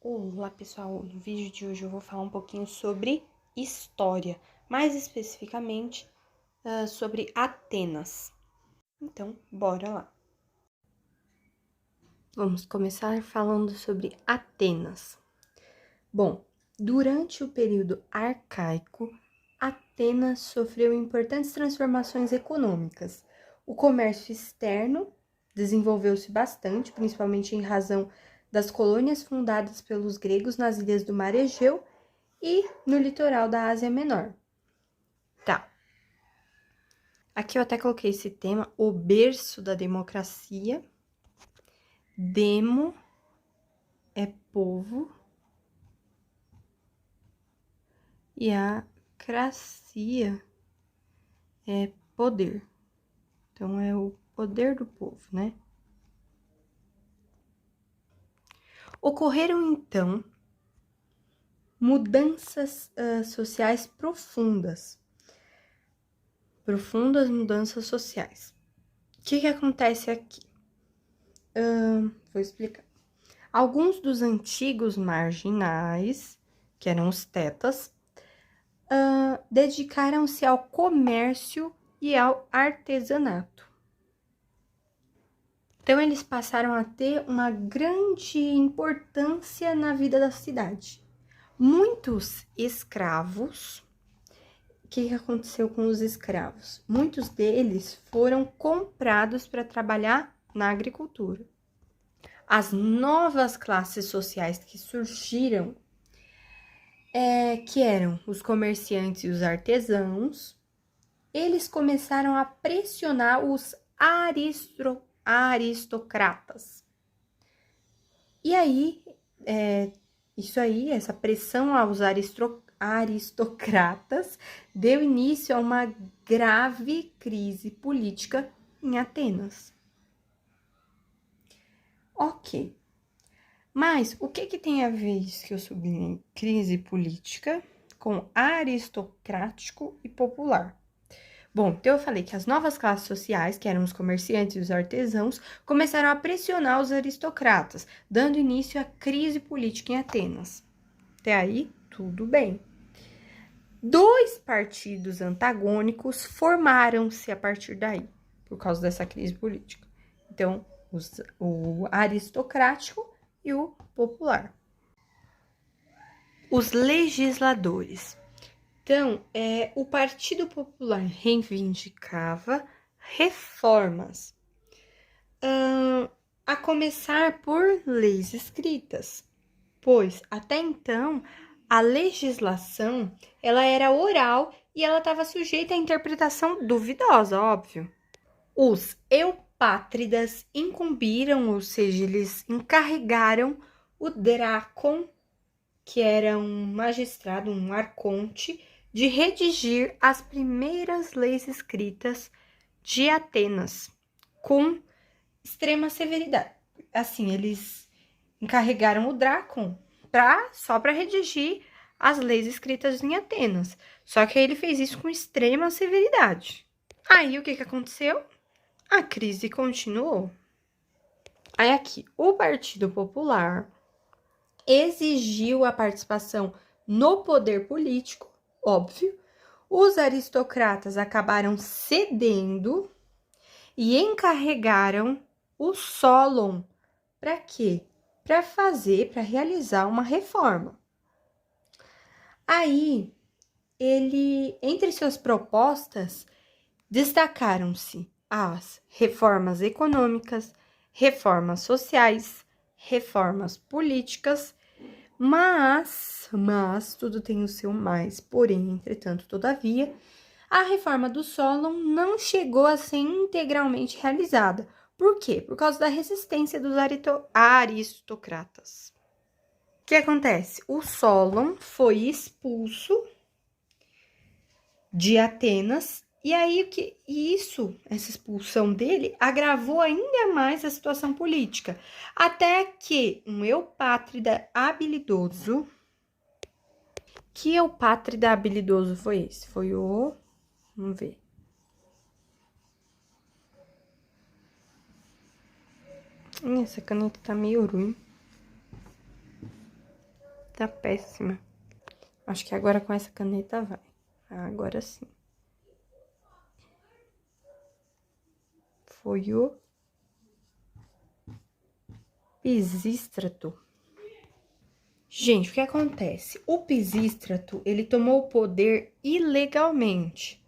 Olá pessoal, no vídeo de hoje eu vou falar um pouquinho sobre história, mais especificamente sobre Atenas. Então, bora lá. Vamos começar falando sobre Atenas. Bom, durante o período arcaico, Atenas sofreu importantes transformações econômicas. O comércio externo desenvolveu-se bastante, principalmente em razão das colônias fundadas pelos gregos nas ilhas do Mar Egeu e no litoral da Ásia Menor. Tá. Aqui eu até coloquei esse tema, o berço da democracia. Demo é povo e a cracia é poder. Então, é o poder do povo, né? Ocorreram, então, mudanças sociais profundas. Profundas mudanças sociais. O que acontece aqui? Vou explicar. Alguns dos antigos marginais, que eram os tetas, dedicaram-se ao comércio e ao artesanato. Então, eles passaram a ter uma grande importância na vida da cidade. Muitos escravos, o que aconteceu com os escravos? Muitos deles foram comprados para trabalhar na agricultura. As novas classes sociais que surgiram, que eram os comerciantes e os artesãos, eles começaram a pressionar os aristocratas. E aí, essa pressão aos aristocratas deu início a uma grave crise política em Atenas. Ok. Mas o que tem a ver isso que eu sublinhei? Crise política com aristocrático e popular. Bom, então eu falei que as novas classes sociais, que eram os comerciantes e os artesãos, começaram a pressionar os aristocratas, dando início à crise política em Atenas. Até aí, tudo bem. Dois partidos antagônicos formaram-se a partir daí, por causa dessa crise política. Então, o aristocrático e o popular. Os legisladores. Então, o Partido Popular reivindicava reformas, a começar por leis escritas, pois até então a legislação ela era oral e ela estava sujeita à interpretação duvidosa, óbvio. Os eupátridas incumbiram, ou seja, eles encarregaram o drácon, que era um magistrado, um arconte, de redigir as primeiras leis escritas de Atenas, com extrema severidade. Assim, eles encarregaram o drácon só para redigir as leis escritas em Atenas. Só que ele fez isso com extrema severidade. Aí, o que aconteceu? A crise continuou. Aí, aqui, o Partido Popular exigiu a participação no poder político, óbvio. Os aristocratas acabaram cedendo e encarregaram o Solon. Para quê? Para realizar uma reforma. Aí, entre suas propostas, destacaram-se as reformas econômicas, reformas sociais, reformas políticas, mas tudo tem o seu mais, porém, entretanto, todavia, a reforma do Solon não chegou a ser integralmente realizada. Por quê? Por causa da resistência dos aristocratas. O que acontece? O Solon foi expulso de Atenas, e aí essa expulsão dele agravou ainda mais a situação política, até que um eupátrida habilidoso. Que eupátrida habilidoso foi esse? Foi o... Vamos ver. Essa caneta tá meio ruim. Tá péssima. Acho que agora com essa caneta vai. Agora sim. Foi o Pisístrato. Gente, o que acontece? O Pisístrato, ele tomou o poder ilegalmente,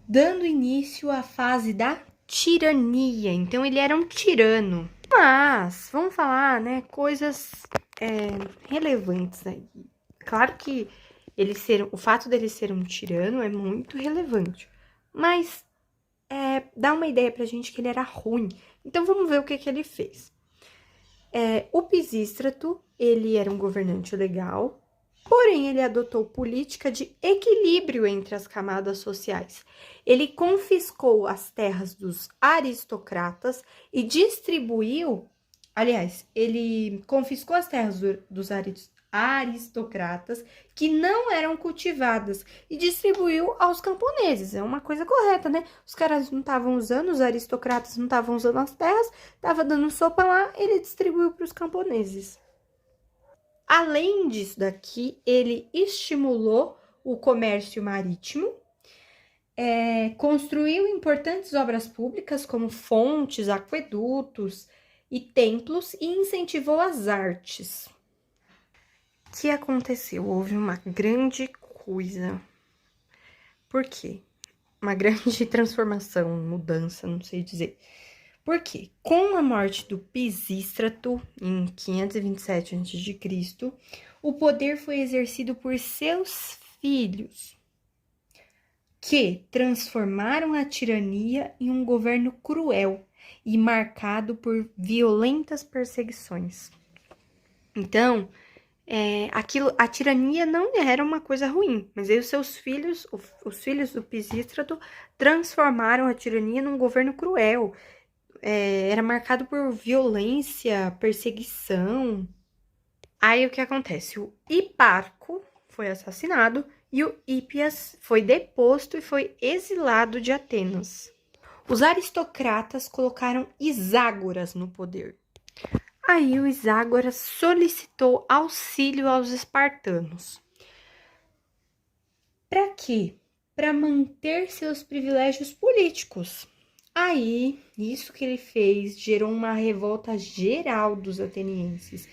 dando início à fase da tirania. Então, ele era um tirano. Mas, vamos falar, né, coisas relevantes aí. Claro que o fato dele ser um tirano é muito relevante, mas dá uma ideia pra gente que ele era ruim. Então, vamos ver o que ele fez. O Pisístrato, ele era um governante legal, porém ele adotou política de equilíbrio entre as camadas sociais. Ele confiscou as terras dos aristocratas e distribuiu, aliás, ele confiscou as terras dos aristocratas que não eram cultivadas e distribuiu aos camponeses. É uma coisa correta, né? Os caras não estavam usando, os aristocratas não estavam usando as terras, tava dando sopa lá, ele distribuiu para os camponeses. Além disso daqui, ele estimulou o comércio marítimo, construiu importantes obras públicas como fontes, aquedutos e templos e incentivou as artes. O que aconteceu? Houve uma grande coisa. Por quê? Uma grande transformação, mudança, não sei dizer. Por quê? Com a morte do Pisístrato, em 527 a.C., o poder foi exercido por seus filhos, que transformaram a tirania em um governo cruel e marcado por violentas perseguições. Então, a tirania não era uma coisa ruim, mas aí os seus filhos, os filhos do Pisístrato, transformaram a tirania num governo cruel. Era marcado por violência, perseguição. Aí o que acontece? O Hiparco foi assassinado e o Hípias foi deposto e foi exilado de Atenas. Os aristocratas colocaram Iságoras no poder. Aí o Iságoras solicitou auxílio aos espartanos. Para quê? Para manter seus privilégios políticos. Aí, isso que ele fez gerou uma revolta geral dos atenienses.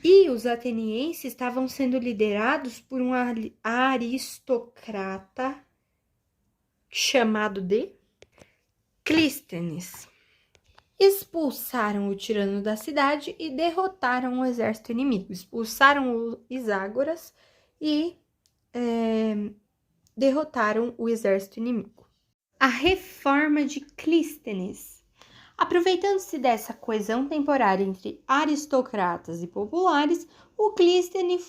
E os atenienses estavam sendo liderados por um aristocrata chamado de Clístenes. Expulsaram o tirano da cidade e derrotaram o exército inimigo. Expulsaram o Iságoras e derrotaram o exército inimigo. A reforma de Clístenes. Aproveitando-se dessa coesão temporária entre aristocratas e populares, o Clístenes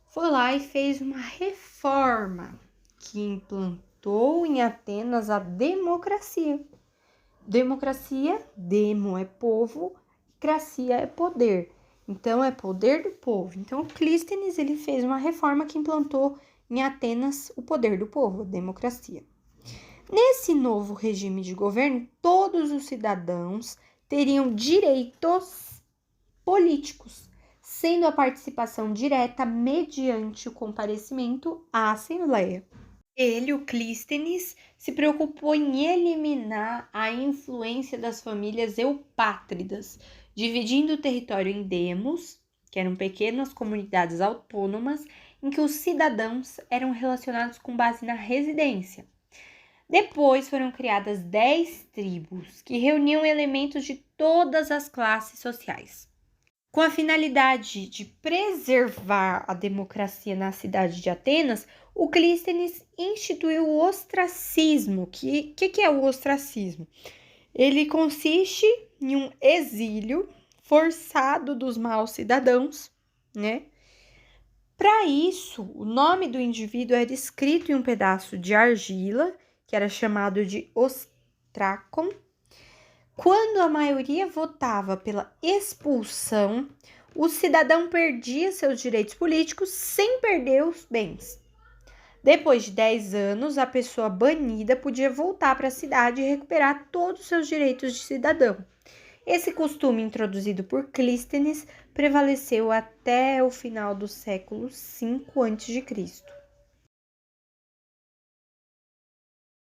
foi lá e fez uma reforma que implantou em Atenas a democracia. Democracia, demo é povo, cracia é poder. Então, é poder do povo. Então, o Clístenes, ele fez uma reforma que implantou em Atenas o poder do povo, a democracia. Nesse novo regime de governo, todos os cidadãos teriam direitos políticos, sendo a participação direta mediante o comparecimento à Assembleia. Ele, o Clístenes, se preocupou em eliminar a influência das famílias eupátridas, dividindo o território em demos, que eram pequenas comunidades autônomas, em que os cidadãos eram relacionados com base na residência. Depois foram criadas 10 tribos, que reuniam elementos de todas as classes sociais. Com a finalidade de preservar a democracia na cidade de Atenas, o Clístenes instituiu o ostracismo. Que é o ostracismo? Ele consiste em um exílio forçado dos maus cidadãos, né? Para isso, o nome do indivíduo era escrito em um pedaço de argila, que era chamado de ostracon. Quando a maioria votava pela expulsão, o cidadão perdia seus direitos políticos sem perder os bens. Depois de 10 anos, a pessoa banida podia voltar para a cidade e recuperar todos os seus direitos de cidadão. Esse costume, introduzido por Clístenes, prevaleceu até o final do século V a.C.